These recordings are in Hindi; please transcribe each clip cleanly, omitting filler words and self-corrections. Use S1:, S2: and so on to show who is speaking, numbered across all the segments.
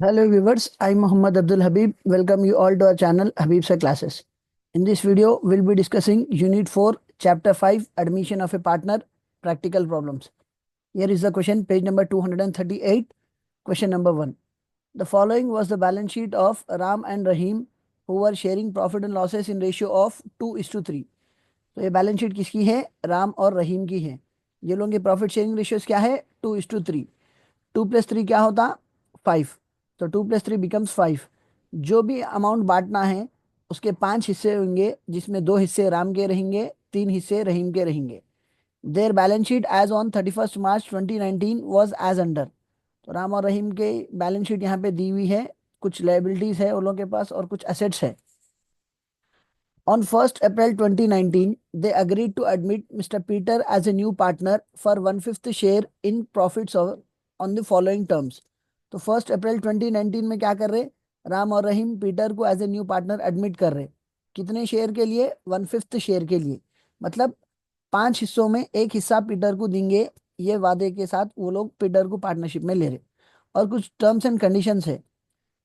S1: Hello viewers, I'm Muhammad Abdul Habib. Welcome you all to our channel Habib Sir Classes. In this video, we'll be discussing Unit 4, Chapter 5, Admission of a Partner, Practical Problems. Here is the question, page number 238, question number 1. The following was the balance sheet of Ram and Rahim who were sharing profit and losses in ratio of 2:3. तो ये बैलेंस शीट किसकी है? राम और रहीम की है। ये लोगों के प्रॉफिट शेयरिंग रेशियोज क्या है? 2:3। 2+3 क्या होता? 5। तो 2+3 बिकम्स 5। जो भी अमाउंट बांटना है उसके 5 हिस्से होंगे, जिसमें 2 हिस्से राम के रहेंगे, 3 हिस्से रहीम के रहेंगे। Their balance sheet as on 31 March 2019 was as under. तो राम और रहीम के बैलेंस शीट यहाँ पे दी हुई है। कुछ लाइबिलिटीज है उन लोगों के पास और कुछ एसेट्स है। On 1st April 2019, they agreed to admit Mr. Peter as a new partner for 1/5 share in profits on the following terms. तो 1 अप्रैल 2019 में क्या कर रहे? राम और रहीम पीटर को as a new partner admit कर रहे। कितने शेयर के लिए? 1/5 शेयर के लिए। मतलब 5 हिस्सों में एक हिस्सा पीटर को देंगे। ये वादे के साथ वो लोग पीटर को पार्टनरशिप में ले रहे। और कुछ टर्म्स एंड कंडीशंस है।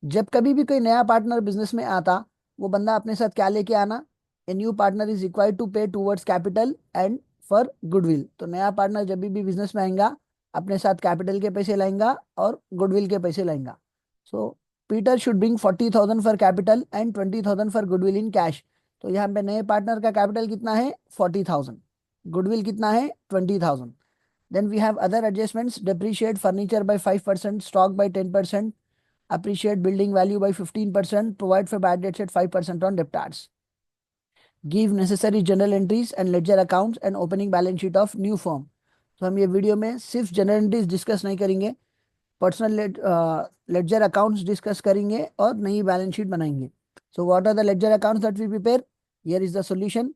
S1: जब कभी भी कोई नया पार्टनर बिजनेस में आता, वो बंदा अपने साथ क्या लेके आना? A new partner is required to pay towards capital and for goodwill. तो नया पार्टनर जब भी बिजनेस में आएगा अपने साथ कैपिटल के पैसे लाएगा और गुडविल के पैसे लाएगा। So Peter should bring 40,000 for capital and 20,000 for goodwill in cash. तो यहाँ पे नए पार्टनर का कैपिटल कितना है? 40,000। गुडविल कितना है? 20,000। Then we have other adjustments. Depreciate furniture by 5%, stock by 10%, appreciate building value by 15%, provide for bad debts at 5% on debtors. Give necessary journal entries and ledger accounts and opening balance sheet of new firm. तो हम ये वीडियो में सिर्फ जनरल एंट्रीज डिस्कस नहीं करेंगे, पर्सनल लेडजर अकाउंट्स डिस्कस करेंगे और नई बैलेंस शीट बनाएंगे। So what are the ledger accounts that we prepare? Here is the solution.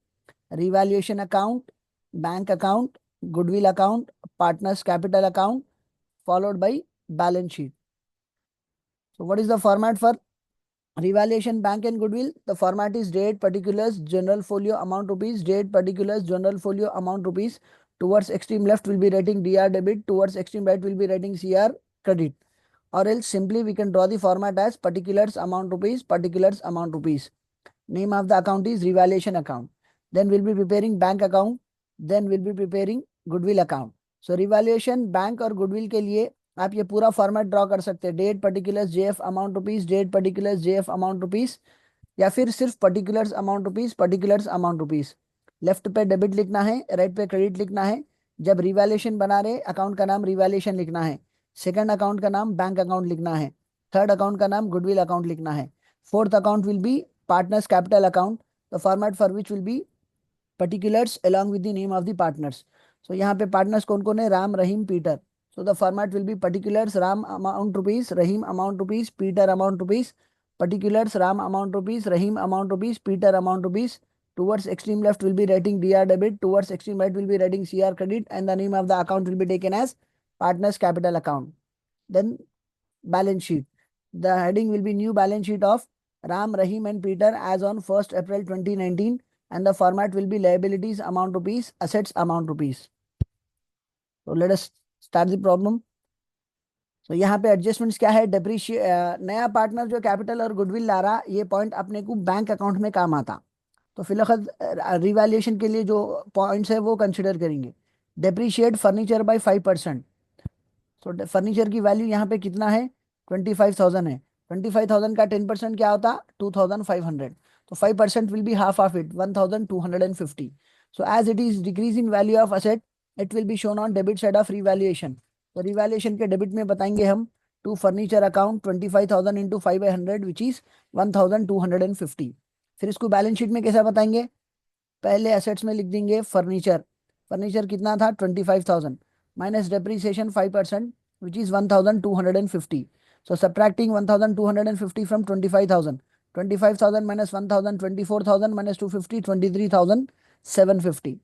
S1: Revaluation account, bank account, goodwill account, partners capital account, followed by balance sheet. So what is the format for revaluation bank and goodwill? The format is date particulars general folio amount rupees, date particulars general folio amount rupees. Towards extreme left will be writing DR debit, towards extreme right will be writing CR credit. Or else simply we can draw the format as particulars amount rupees, particulars amount rupees. Name of the account is revaluation account. Then we'll be preparing bank account. Then we'll be preparing goodwill account. So revaluation bank और goodwill के लिए आप ये पूरा फॉर्मेट ड्रॉ कर सकते हैं। Date particulars JF amount rupees, date particulars JF amount rupees, या फिर सिर्फ particulars amount rupees, particulars amount rupees. Left पे डेबिट लिखना है, राइट पे क्रेडिट लिखना है। जब रिवैल्यूएशन बना रहे अकाउंट का नाम रिवैल्यूएशन लिखना है। सेकंड अकाउंट का नाम बैंक अकाउंट लिखना है। थर्ड अकाउंट का नाम गुडविल अकाउंट लिखना है। Fourth account will be partners capital account, the format for which will be particulars along with the name of the partners. So यहाँ पे पार्टनर्स कौन कौन है? राम, रहीम, Peter. So the format will be particulars Ram amount rupees, Rahim amount rupees, Peter amount rupees. Particulars Ram amount rupees, Rahim amount rupees, Peter amount rupees. Towards extreme left will be writing DR debit, towards extreme right will be writing CR credit, and the name of the account will be taken as partners capital account. Then balance sheet. The heading will be new balance sheet of Ram, Rahim and Peter as on 1st April 2019, and the format will be liabilities amount rupees, assets amount rupees. So let us start the problem. तो यहाँ पे एडजस्टमेंट्स क्या है? नया पार्टनर जो कैपिटल और गुडविल ला रहा, ये पॉइंट अपने को बैंक अकाउंट में काम आता। तो फिलहाल रिवैल्यूएशन के लिए जो पॉइंट्स है वो कंसिडर करेंगे। Depreciate furniture by 5%। तो फर्नीचर की वैल्यू यहाँ पे कितना है? 25,000 है। 25,000 का 10% क्या होता? 2,500। तो 5% will be half of it, 1,250। So as it is decrease in value of asset, it will be shown on debit side of revaluation. तो रिवैल्यूएशन के डेबिट में बताएंगे हम to furniture account 25,000 into 5/100 which is 1,250। फिर इसको बैलेंस शीट में कैसा बताएंगे? पहले एसेट्स में लिख देंगे फर्नीचर। फर्नीचर कितना था? 25,000 minus depreciation 5% which is 1,250। So subtracting 1,250 from 25,000, 25,000 minus 1,000, 24,000 minus 250, 23,750।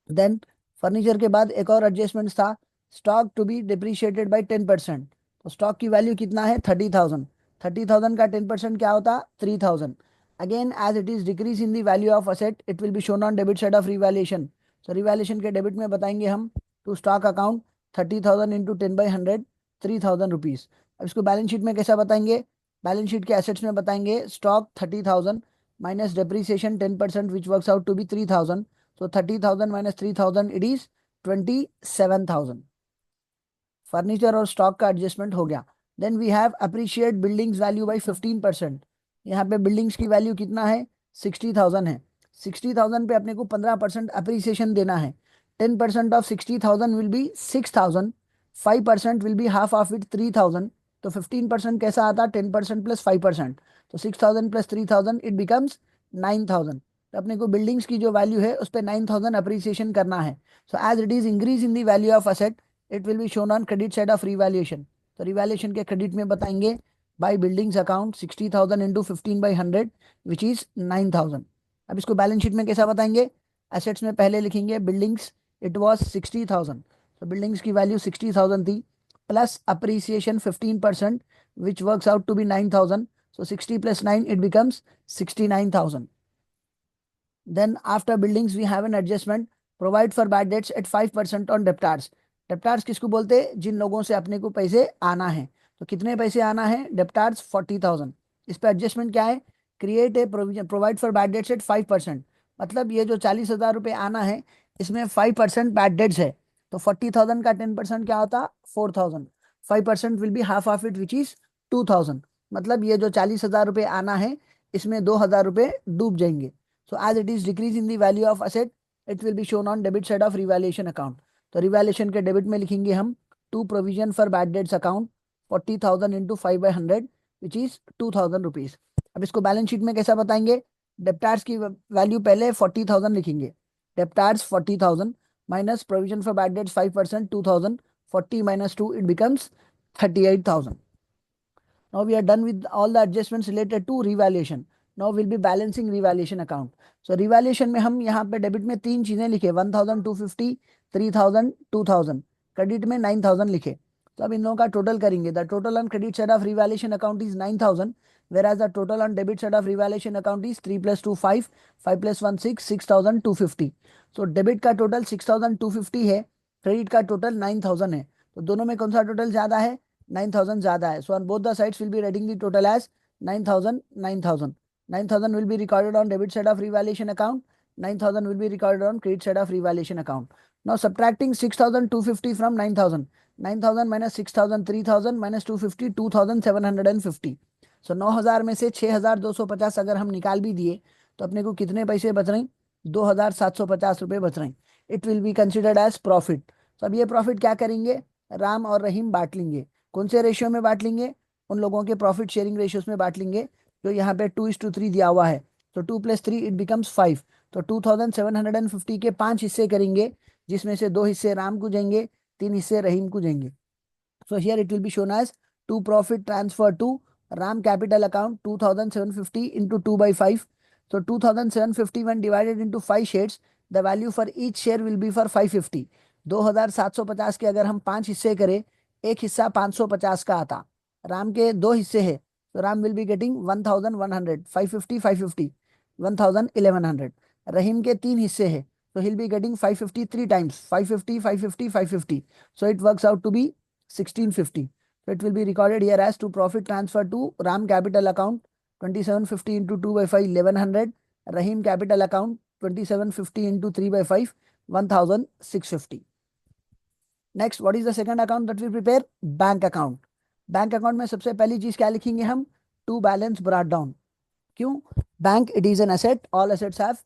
S1: Then furniture के बाद एक और एडजस्टमेंट था, stock to be depreciated by 10%। तो स्टॉक की वैल्यू कितना है? 30,000। 30,000 का 10% क्या होता? 3,000। Again as it is decrease in the value of asset, it will be shown on debit side of revaluation. So revaluation के डेबिट में बताएंगे हम to stock account 30,000 into 10/100, 3,000 rupees. अब इसको बैलेंस शीट में कैसा बताएंगे? बैलेंस शीट के एसेट्स में बताएंगे stock 30,000 minus depreciation 10% which works out to be 3,000. So 30,000 minus 3,000 it is 27,000. Furniture और स्टॉक का एडजस्टमेंट हो गया. Then we have appreciate buildings value by 15%. यहाँ पे बिल्डिंग्स की वैल्यू कितना है? 60,000 है. 60,000 पे अपने को 15% अप्रिसिएशन देना है. 10% of 60,000 will be 6,000. 5% will be half of it 3,000. तो 15% कैसा आता? 10% प्लस 5%. तो 6,000 प्लस 3,000 इट बिकम्स 9,000. तो अपने को बिल्डिंग्स की जो वैल्यू है उस पर 9,000 अप्रिसिएशन करना है. So as it is increase in the value of asset, it will be shown on credit side of revaluation. तो रिवैल्यूएशन के क्रेडिट में बताएंगे by buildings account 60,000 into 15/100 which is 9,000. अब इसको बैलेंस शीट में कैसा बताएंगे? एसेट्स में पहले लिखेंगे बिल्डिंग्स इट वाज 60,000. तो बिल्डिंग्स की वैल्यू 60,000 थी plus appreciation 15% which works out to be 9,000. So 60 plus 9 it becomes 69,000. Then after buildings we have an adjustment. Provide for bad debts at 5% on debtors. डेप्टार्स किसको बोलते हैं? जिन लोगों से अपने को पैसे आना है. तो कितने पैसे आना है? डेप्टार्स 40,000. इस पे एडजस्टमेंट क्या है? Create a provision provide for bad debts at 5%. मतलब ये जो 40,000 रुपये आना है इसमें 5% बैड डेट्स है. तो 40,000 का 10% क्या होता? 4,000. 5% will be half of it which is 2,000. मतलब ये जो 40,000 रुपये आना है इसमें 2,000 रुपये डूब जाएंगे. So as it is decrease in the value of asset, it will be shown on debit side of revaluation account. तो रिवैल्यूएशन के डेबिट में लिखेंगे हम to provision for bad debts account 40,000 into 5/100 which is 2,000 rupees. अब इसको बैलेंस शीट में कैसा बताएंगे? डेप्टार्स की वैल्यू पहले 40,000 लिखेंगे. डेप्टार्स 40,000 minus provision for bad dates 5% 2,000. 40 minus 2 it becomes 38,000. Now we are done with all the adjustments related to revaluation. Now we'll be balancing revaluation account. So revaluation में हम यहाँ पे डेबिट में तीन चीजें लिखे 1,250, 3,000, 2,000. क्रेडिट में 9,000 लिखे. तो अब इन लोगों का टोटल करेंगे. The total on credit side of revaluation account is 9,000, whereas the total on debit side of revaluation account is 3 plus 2 5, 5 plus 1 6, 6,250. So debit का टोटल 6,250 है, क्रेडिट का टोटल 9,000 है. तो दोनों में कौन सा टोटल ज्यादा है? 9,000 ज्यादा है. So on both the sides we'll be writing the total as 9,000, 9,000. 9,000 will be recorded on debit side of revaluation account. 9,000 will be recorded on credit side of revaluation account. Now subtracting 6,250 from 9,000. 9,000 minus 6,000, 3,000 minus 250, 2,750. सो 9,000 में से 6,250 अगर हम निकाल भी दिए तो अपने को कितने पैसे बच रहे हैं? 2,750 रुपये बच रहे हैं. It will be considered as profit. तो अब ये प्रॉफिट क्या करेंगे? राम और रहीम बांट लेंगे. कौन से रेशियो में बांट लेंगे? उन लोगों के प्रॉफिट शेयरिंग रेशियोज में बांट लेंगे जो यहाँ पे 2:3 दिया हुआ है. तो 2 + 3 इट बिकम्स 5. तो 2,750 के 5 हिस्से करेंगे जिसमें से 2 हिस्से राम को जाएंगे, 3 हिस्से रहीम को जाएंगे. So here it will be shown as to profit transfer to RAM capital account 2,750 into 2/5. So 2,750 when divided into 5 shares, the value for each share will be for 550. 2,750 के अगर हम 5 हिस्से करें, एक हिस्सा 550 का आता. राम के 2 हिस्से है तो राम विल बी गेटिंग 1,100. 550 550 1,100. रहीम के 3 हिस्से है तो he'll be getting 550 3 times. 550 550 550. So it works out to be 1,650. So it will be recorded here as to profit transfer to RAM capital account 2,750 into 2/5 1,100. Rahim capital account 2,750 into 3/5 1,650. Next, what is the second account that we prepare? Bank account. Bank account में सबसे पहली चीज क्या लिखेंगे हम? To balance brought down. क्यों? Bank it is an asset, all assets have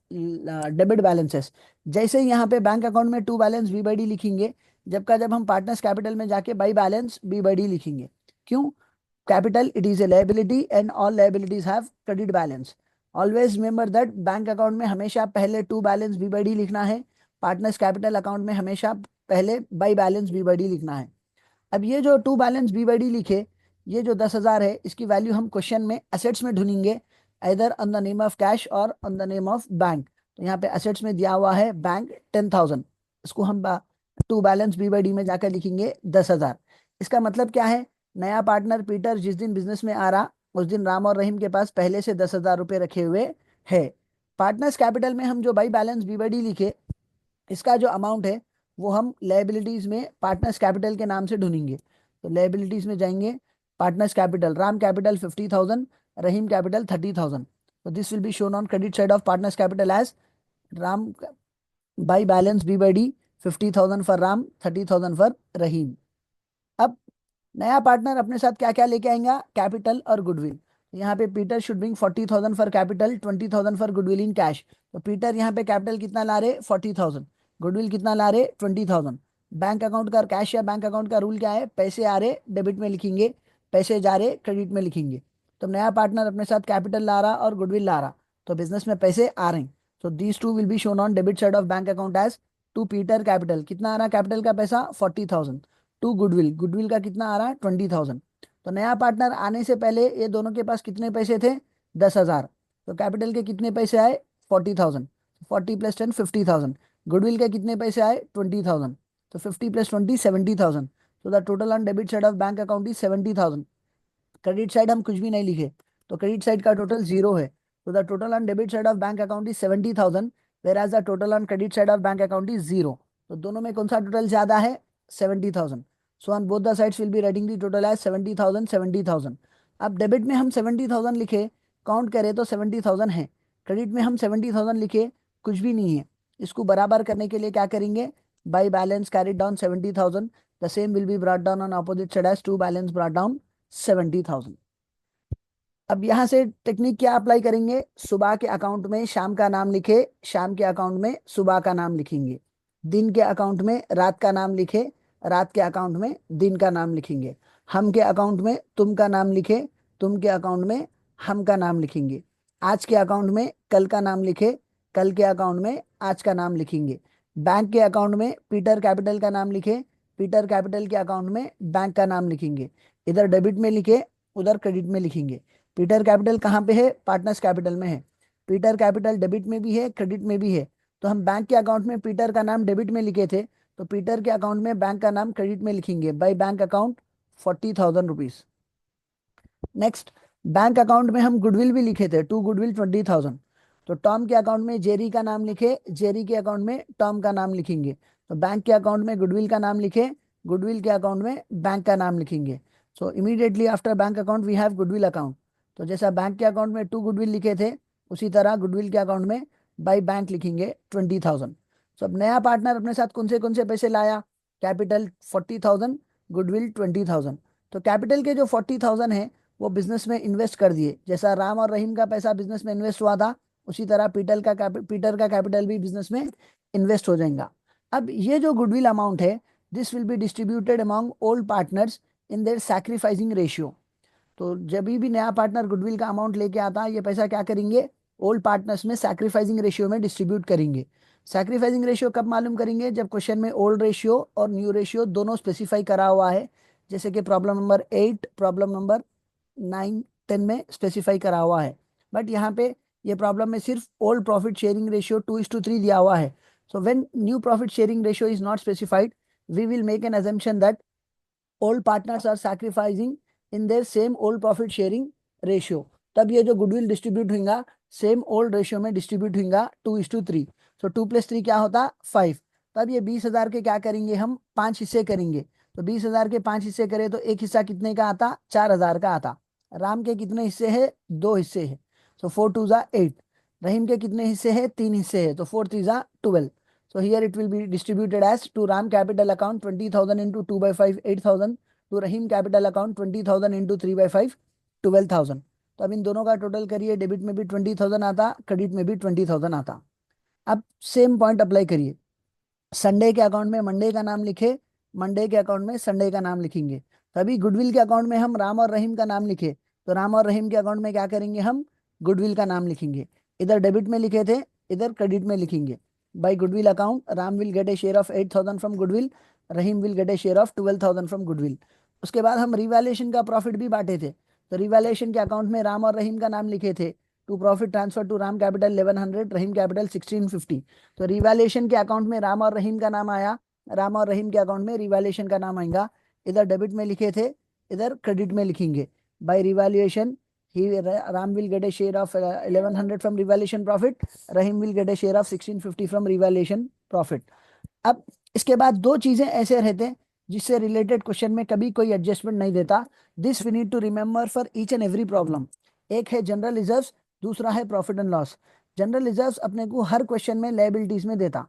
S1: debit balances. जैसे ही यहाँ पे बैंक अकाउंट में टू बैलेंस बी/डी लिखेंगे, जब हम पार्टनर्स कैपिटल में जाके बाई बैलेंस बी/डी लिखेंगे. क्यों? Capital it is a liability and all liabilities have credit balance. Always remember that bank account में हमेशा पहले टू बैलेंस बी/डी लिखना है. पार्टनर्स कैपिटल अकाउंट में हमेशा पहले बाई बैलेंस बी/डी लिखना है. अब ये जो टू बैलेंस बी/डी लिखे, ये जो 10,000 है इसकी वैल्यू हम क्वेश्चन में एसेट्स में ढूंढेंगे, either on the name of cash or on the name of bank. तो यहाँ पे एसेट्स में दिया हुआ है बैंक 10,000. इसको हम टू बैलेंस बी/डी में जाकर लिखेंगे 10,000. इसका मतलब क्या है? नया पार्टनर पीटर जिस दिन बिजनेस में आ रहा उस दिन राम और रहीम के पास पहले से 10,000 रुपये रखे हुए है. पार्टनर्स कैपिटल में हम जो बाई बैलेंस बी/डी लिखे, इसका जो अमाउंट है वो हम लायबिलिटीज में पार्टनर्स कैपिटल के नाम से ढूंढेंगे. तो लायबिलिटीज में जाएंगे, partners capital, Ram capital 50,000, Rahim capital 30,000. So this will be shown on credit side of partners capital as Ram by balance B by D, 50,000 for Ram, 30,000 for Rahim. अब नया पार्टनर अपने साथ क्या क्या लेके आएगा, कैपिटल और गुडविल। यहाँ पे Peter should bring 40,000 for capital, 20,000 for goodwill in cash. तो पीटर यहाँ पे कैपिटल कितना ला रहे, 40,000, गुडविल कितना ला रहे, 20,000। बैंक अकाउंट का कैश या बैंक अकाउंट का रूल क्या है, पैसे आ रहे डेबिट में लिखेंगे, पैसे जा रहे क्रेडिट में लिखेंगे। तो नया पार्टनर अपने साथ कैपिटल ला रहा और गुडविल ला रहा, तो बिजनेस में पैसे आ रहे हैं। So these two will be shown on debit side of bank account as to Peter capital, कितना आ रहा कैपिटल का पैसा 40,000, टू गुडविल, गुडविल का कितना आ रहा है 20,000। तो नया पार्टनर आने से पहले ये दोनों के पास कितने पैसे थे, 10,000। तो कैपिटल के कितने पैसे आए 40,000, 40 प्लस 10 50,000। गुडविल के कितने पैसे आए 20,000, तो 50 प्लस 20 70,000। तो the total on debit side of bank account is 70,000। Credit side हम कुछ भी नहीं लिखे, तो क्रेडिट साइड का टोटल 0 है। तो the total on debit side of bank account is 70,000, whereas the total on credit side of bank account is 0। तो दोनों में कौन सा टोटल ज्यादा है, 70,000। So on both the sides will be writing the total as 70,000 70,000। अब डेबिट में हम 70,000 लिखे, काउंट करें तो 70,000 है, क्रेडिट में हम 70,000 लिखे, कुछ भी नहीं है। इसको बराबर करने के लिए क्या करेंगे, by balance carried down 70,000, the same will be brought down on opposite side as to balance brought down 70,000। अब यहां से टेक्निक क्या अप्लाई करेंगे, सुबह के अकाउंट में शाम का नाम लिखे, शाम के अकाउंट में सुबह का नाम लिखेंगे, दिन के अकाउंट में रात का नाम लिखे, रात के अकाउंट में दिन का नाम लिखेंगे, हम के अकाउंट में तुम का नाम लिखे, तुम के अकाउंट में हम का नाम लिखेंगे, आज के अकाउंट में कल का नाम लिखे, कल के अकाउंट में आज का नाम लिखेंगे, बैंक के अकाउंट में पीटर कैपिटल का नाम लिखे, पीटर कैपिटल के अकाउंट में बैंक का नाम लिखेंगे, इधर डेबिट में लिखे उधर क्रेडिट में लिखेंगे। पीटर कैपिटल कहाँ पे है, पार्टनर्स कैपिटल में है, पीटर कैपिटल डेबिट में भी है क्रेडिट में भी है। तो हम बैंक के अकाउंट में पीटर का नाम डेबिट में लिखे थे, तो पीटर के अकाउंट में बैंक का नाम क्रेडिट में लिखेंगे, by bank account 40,000 rupees. Next, bank account में हम गुडविल भी लिखे थे, टू गुडविल 20,000। तो टॉम के अकाउंट में जेरी का नाम लिखे, जेरी के अकाउंट में टॉम का नाम लिखेंगे। तो बैंक के अकाउंट में गुडविल का नाम लिखे, गुडविल के अकाउंट में बैंक का नाम लिखेंगे। So immediately after bank account we have goodwill account. तो जैसा बैंक के अकाउंट में टू गुडविल लिखे थे, उसी तरह गुडविल के अकाउंट में बाई बैंक लिखेंगे 20,000। सो अब नया पार्टनर अपने साथ कौन से पैसे लाया, कैपिटल 40,000, गुडविल 20,000। तो कैपिटल के जो 40,000 है वो बिजनेस में इन्वेस्ट कर दिए, जैसा राम और रहीम का पैसा बिजनेस में इन्वेस्ट हुआ था, उसी तरह पीटर का कैपिटल भी बिजनेस में इन्वेस्ट हो जाएगा। अब ये जो गुडविल अमाउंट है, this will be distributed among old partners in their sacrificing ratio. तो जब भी नया पार्टनर गुडविल का अमाउंट लेके आता है, ये पैसा क्या करेंगे, ओल्ड पार्टनर्स में सैक्रिफाइसिंग रेशियो में डिस्ट्रीब्यूट करेंगे। सैक्रिफाइसिंग रेशियो कब मालूम करेंगे, जब क्वेश्चन में ओल्ड रेशियो और न्यू रेशियो दोनों स्पेसिफाई करा हुआ है, जैसे कि प्रॉब्लम नंबर 8, प्रॉब्लम नंबर 9, 10 में स्पेसिफाई करा हुआ है। बट यहाँ पे ये प्रॉब्लम में सिर्फ ओल्ड प्रॉफिट शेयरिंग रेशियो 2:3 दिया हुआ है। So when new profit sharing ratio is not specified, we will make an assumption that old partners are sacrificing in their same old profit sharing ratio. तब ये जो गुडविल डिस्ट्रीब्यूट होगा सेम ओल्ड रेशियो में डिस्ट्रीब्यूट होगा 2:3। सो 2 + 3 क्या होता 5। तब ये 20,000 के क्या करेंगे, हम 5 हिस्से करेंगे। तो 20,000 के 5 हिस्से करें तो एक हिस्सा कितने का आता, 4,000 का आता। राम के कितने हिस्से है, 2 हिस्से है, सो 4 2 8। रहीम के कितने हिस्से है, 3 हिस्से है, तो 4 3 12। So here it will be distributed as to Ram capital account 20,000 into 2/5 8,000, to Rahim capital account 20,000 into 3/5 12,000। तो अब इन दोनों का टोटल करिए, डेबिट में भी 20,000 आता, क्रेडिट में भी 20,000 आता। अब सेम पॉइंट अप्लाई करिए, संडे के अकाउंट में मंडे का नाम लिखे, मंडे के अकाउंट में संडे का नाम लिखेंगे। तभी गुडविल के अकाउंट में हम राम और रहीम का नाम लिखे, तो राम और रहीम के अकाउंट में क्या करेंगे, हम गुडविल का नाम लिखेंगे। इधर डेबिट में लिखे थे, इधर क्रेडिट में लिखेंगे। By goodwill account, Ram will get a share of 8,000 from goodwill, Rahim will get a share of 12,000 from goodwill। उसके बाद हम रिवैल्यूएशन का प्रॉफिट भी बांटे थे, तो रिवैल्यूएशन के अकाउंट में राम और रहीम का नाम लिखे थे, to profit transfer to Ram capital 1100, Rahim capital 1650। तो रिवैल्यूएशन के अकाउंट में राम और रहीम का नाम आया, राम और रहीम के अकाउंट में रिवैल्यूएशन का नाम आएगा। इधर डेबिट में लिखे थे, इधर क्रेडिट में लिखेंगे। By revaluation Ram will get a share of 1100 from revaluation profit, Rahim will get a share of 1650 from revaluation profit। अब इसके बाद दो चीजें ऐसे रहते हैं जिससे रिलेटेड क्वेश्चन में कभी कोई एडजस्टमेंट नहीं देता। This we need to remember for each and every problem. एक है जनरल रिजर्व्स, दूसरा है profit and loss. General reserves अपने को हर क्वेश्चन में लायबिलिटीज में देता,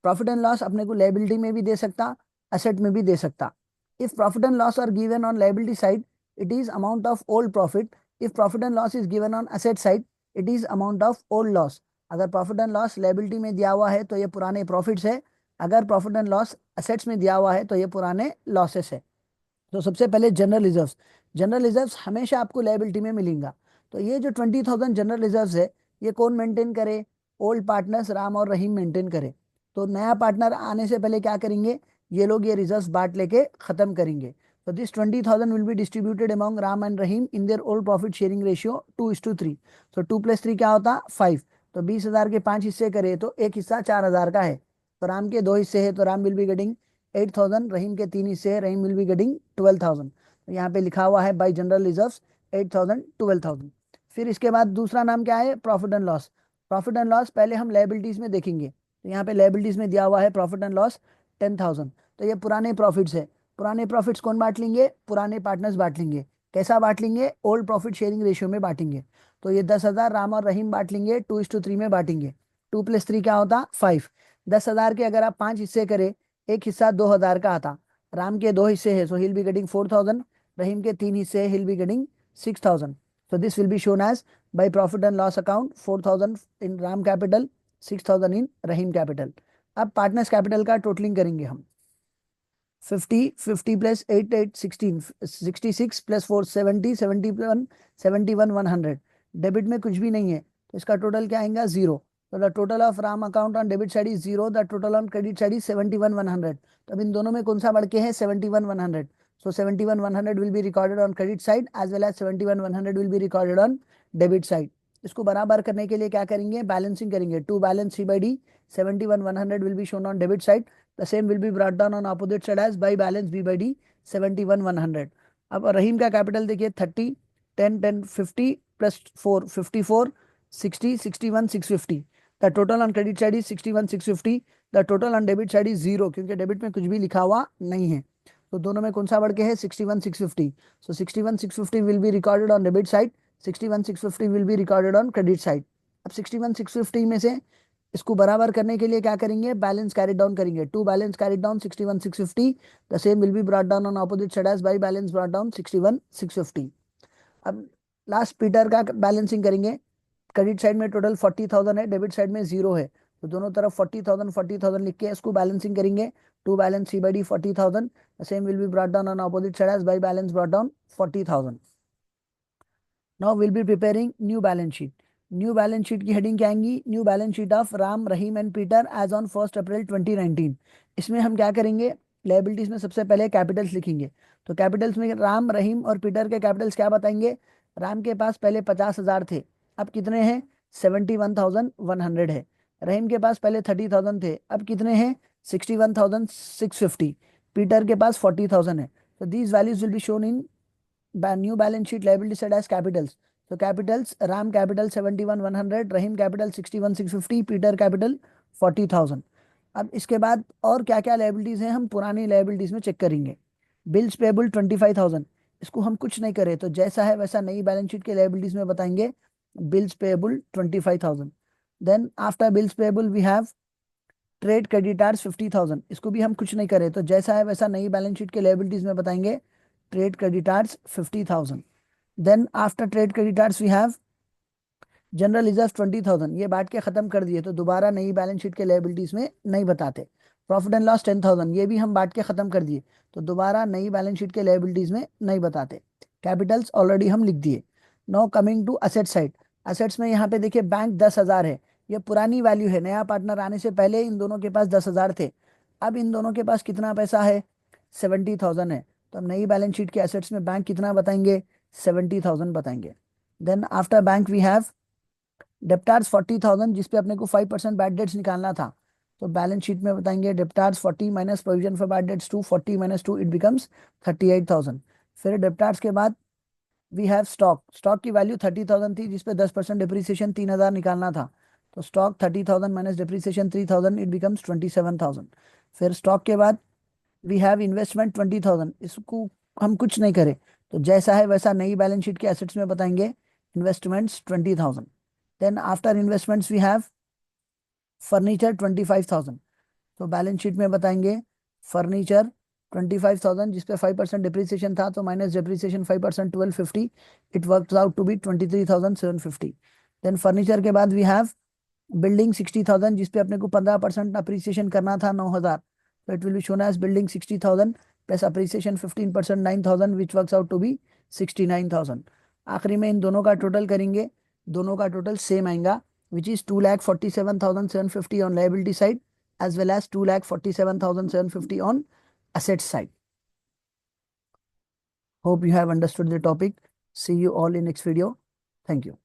S1: प्रॉफिट एंड लॉस अपने को लायबिलिटी में भी दे सकता, असेट में भी दे सकता। If profit and loss are given on liability side, it is amount of old profit. If profit and loss is given on asset side, it is amount of old loss. अगर प्रॉफिट एंड लॉस लायबिलिटी में दिया हुआ है तो ये पुराने प्रॉफिट्स है, अगर प्रॉफिट एंड लॉस असेट्स में दिया हुआ है तो ये पुराने लॉसेस है। तो सबसे पहले जनरल रिजर्व्स। जनरल रिजर्व्स हमेशा आपको लायबिलिटी में मिलेगा। तो ये जो 20,000 जनरल रिजर्व्स है, ये कौन मेंटेन करे? ओल्ड पार्टनर्स राम और रहीम मेंटेन करे। तो नया पार्टनर आने से पहले क्या करेंगे, ये लोग ये रिजर्व्स बांट लेके खत्म करेंगे। तो this 20,000 will be distributed among Ram and Rahim in their old profit sharing ratio 2:3। तो 2 + 3 क्या होता? 5। तो 20,000 के 5 हिस्से करे तो एक हिस्सा 4,000 का है। तो राम के 2 हिस्से है तो राम विल बी गेटिंग 8,000, रहीम के 3 हिस्से है, रहीम विल बी गेटिंग 12,000। तो यहाँ पे लिखा हुआ है बाई जनरल रिजर्व्स 8,000 12,000। फिर इसके बाद दूसरा नाम क्या है? Profit and loss. Profit and loss पहले हम लायबिलिटीज में देखेंगे। तो यहाँ पे लायबिलिटीज में दिया हुआ है प्रॉफिट एंड लॉस 10,000। तो ये पुराने प्रॉफिट्स है। पुराने प्रॉफिट्स कौन बांट लेंगे? पुराने पार्टनर्स बांट लेंगे। कैसा बांट लेंगे? ओल्ड प्रॉफिट शेयरिंग रेशियो में बांटेंगे। तो ये 10,000 राम और रहीम बांट लेंगे, 2:3 में बांटेंगे। 2 + 3 क्या होता? 5। 10,000 के अगर आप 5 हिस्से करें, एक हिस्सा 2,000 का आता। राम के 2 हिस्से है, सो हिल बी गेटिंग 4,000। रहीम के 3 हिस्से है, हिल be getting 6,000। So this will be shown as by profit and loss account 4,000 in RAM capital, 6,000 in Rahim capital. अब पार्टनर्स कैपिटल का टोटलिंग करेंगे हम। 50 + 8 8 16, 66 + 4 70, 71 71 100। डेबिट में कुछ भी नहीं है तो इसका टोटल क्या आएगा? 0। तो the total of Ram account on debit side is 0, the total on credit side is 71 100। तो अब इन दोनों में कौन सा बढ़ के है? 71 100। So 71 100 will be recorded on credit side as well as 71 100 will be recorded on debit side. इसको बराबर करने के लिए क्या करेंगे? बैलेंसिंग करेंगे। To balance C/D, 71 100 will be shown on debit side. The same will be brought down on opposite side as by balance B/D 71 100. अब रहीम का कैपिटल देखिए 30 10 10 50 plus 4 54 60 61 650। The total on credit side is 61 650. The total on debit side is 0 क्योंकि डेबिट में कुछ भी लिखा हुआ नहीं है। तो दोनों में कौन सा बढ़ के है? 61 650। सो 61 650 will be recorded on debit side, 61 650 will be recorded on credit side. अब 61 650 में से इसको बराबर करने के लिए क्या करेंगे? बैलेंस कैरी डाउन करेंगे। To balance carry down 61 650, the same will be brought down on opposite side as by balance brought down 61 650। अब लास्ट पीटर का बैलेंसिंग करेंगे। क्रेडिट साइड में टोटल 40,000 है, डेबिट साइड में 0 है। तो दोनों तरफ 40,000 40,000 लिख के इसको बैलेंसिंग करेंगे। To balance C/D 40,000, the same will be brought down on opposite side as by balance brought down 40,000. Now we'll be preparing new balance sheet. New balance sheet की हेडिंग क्या आएंगी? New balance sheet of Ram Rahim and Peter as on 1 April 2019। इसमें हम क्या करेंगे? लायबिलिटीज में सबसे पहले कैपिटल्स लिखेंगे। तो कैपिटल्स में राम रहीम और पीटर के कैपिटल्स क्या बताएंगे? राम के पास पहले 50,000 थे, अब कितने हैं? 71,100 है। रहीम के पास पहले 30,000 थे, अब कितने हैं? 61,650। पीटर के पास 40,000 है। तो these values will be shown in new balance sheet liability side as capitals. तो capitals Ram capital 71,100, Rahim capital 61,650, Peter capital 40,000। अब इसके बाद और क्या क्या लायबिलिटीज हैं हम पुरानी लायबिलिटीज में चेक करेंगे। बिल्स पेबल 25,000, इसको हम कुछ नहीं करें तो जैसा है वैसा नई बैलेंस शीट के लायबिलिटीज में बताएंगे। Bills payable 25,000। Then after bills payable we have trade creditors 50,000, इसको भी हम कुछ नहीं करें तो जैसा है वैसा नई बैलेंस शीट के लायबिलिटीज में बताएंगे। Trade creditors 50,000। Then after trade creditors we have general reserve 20,000, ये बांट के खत्म कर दिए तो दोबारा नई बैलेंस शीट के लायबिलिटीज में नहीं बताते। प्रॉफिट एंड लॉस 10,000, ये भी हम बांट के खत्म कर दिए तो दोबारा नई बैलेंस शीट के लायबिलिटीज में नहीं बताते। कैपिटल्स ऑलरेडी हम लिख दिए। Now coming to asset side. Assets में यहाँ पे देखिए बैंक 10,000 है, ये पुरानी वैल्यू है। नया पार्टनर आने से पहले इन दोनों के पास 10,000 थे। अब इन दोनों के पास कितना पैसा है? 70,000 है। तो हम नई बैलेंस शीट के एसेट्स में बैंक कितना बताएंगे? 70,000 बताएंगे। Then after bank we have debtors 40,000, जिसपे अपने को 5% बैड डेट्स निकालना था। तो बैलेंस शीट में बताएंगे डेप्टार्स 40 minus provision for bad dates 2, 40 minus 2 it becomes 38,000। फिर डेप्टार्स के बाद वी हैव स्टॉक। स्टॉक की वैल्यू 30,000 थी, जिसपे 10% डिप्रिसिएशन 3,000 निकालना था। तो stock 30,000 minus depreciation 3,000 it becomes 27,000। फिर स्टॉक के बाद वी हैव इन्वेस्टमेंट 20,000, इसको हम कुछ नहीं करें तो जैसा है वैसा नई बैलेंस शीट के एसेट्स में बताएंगे, investments 20,000। Then after investments we have furniture 25,000, तो बैलेंस शीट में बताएंगे फर्नीचर 25,000 जिसपे 5% डिप्रिसिएशन था, तो minus depreciation 5% 1250, it works out to be 23,750। Then furniture के बाद वी हैव बिल्डिंग 60,000 जिसपे अपने को 15% अप्रिसिएशन करना था 9,000, तो it will be shown as building 60,000 plus appreciation 15% 9,000 which works out to be 69,000। आखिरी में इन दोनों का टोटल करेंगे, दोनों का टोटल सेम आएगा which is 2,47,750 on liability side as well as 2,47,750 on asset side. Hope you have understood the topic. See you all in next video. Thank you.